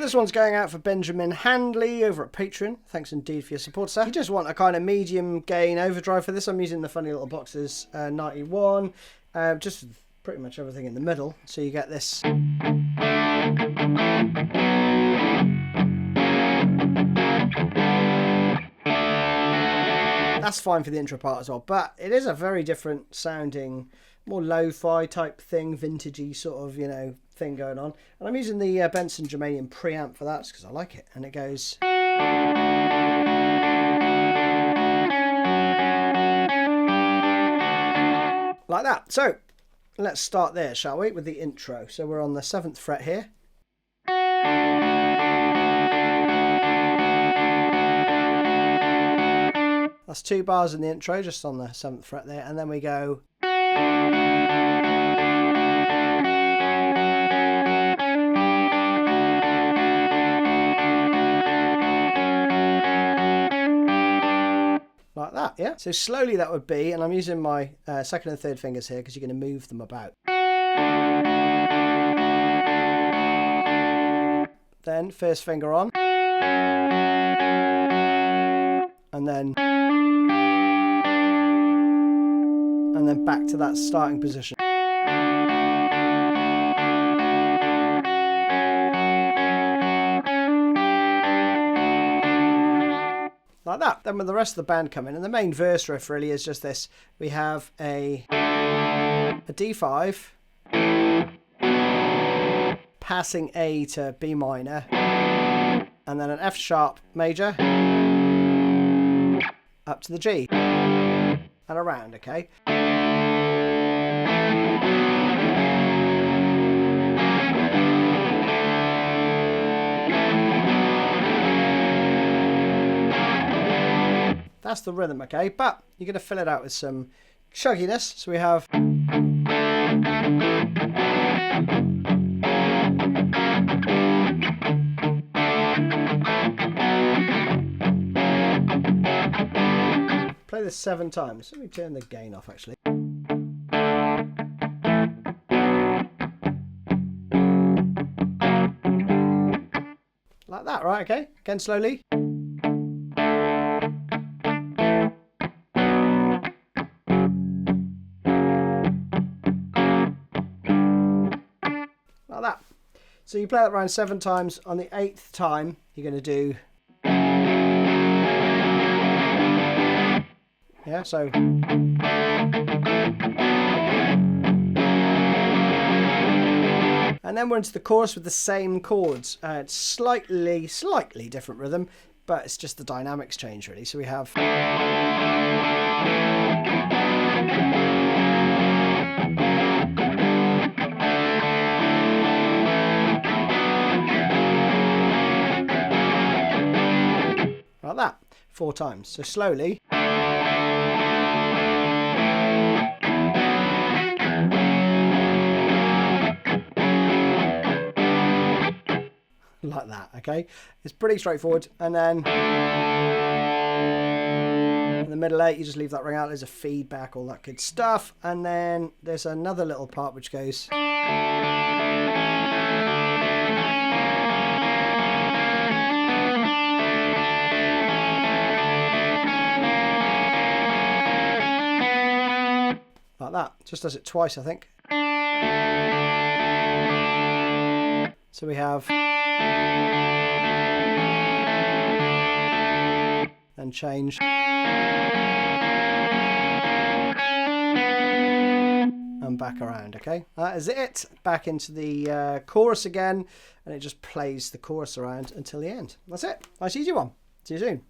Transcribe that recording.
this one's going out for Benjamin Handley over at Patreon. Thanks indeed for your support, sir. You just want a kind of medium gain overdrive for this. I'm using the funny little boxes 91. Just pretty much everything in the middle. So you get this. That's fine for the intro part as well, but it is a very different sounding, more lo-fi type thing, vintagey sort of, you know, thing going on. And I'm using the Benson Germanium preamp for that because I like it. And it goes... like that. So, let's start there, shall we, with the intro. So we're on the 7th fret here. That's 2 bars in the intro, just on the 7th fret there. And then we go... like that, yeah? So slowly that would be, and I'm using my 2nd and 3rd fingers here because you're going to move them about. Then 1st finger on. And then back to that starting position. Like that. Then when the rest of the band come in, and the main verse riff really is just this. We have a D5 passing A to B minor, and then an F sharp major up to the G and around, okay? That's the rhythm, okay? But you're going to fill it out with some chugginess. So we have... play this 7 times. Let me turn the gain off, actually. Like that, right? Okay. Again, slowly. Like that. So you play that around 7 times. On the 8th time, you're going to do... yeah, so... and then we're into the chorus with the same chords. It's slightly different rhythm, but it's just the dynamics change, really. So we have... like that, 4 times. So slowly... like that, okay? It's pretty straightforward. And then in the middle 8, you just leave that ring out. There's a feedback, all that good stuff. And then there's another little part which goes... like that. Just does it twice, I think. So we have... then change. And back around, okay? That is it. Back into the chorus again. And it just plays the chorus around until the end. That's it. Nice easy one. See you soon.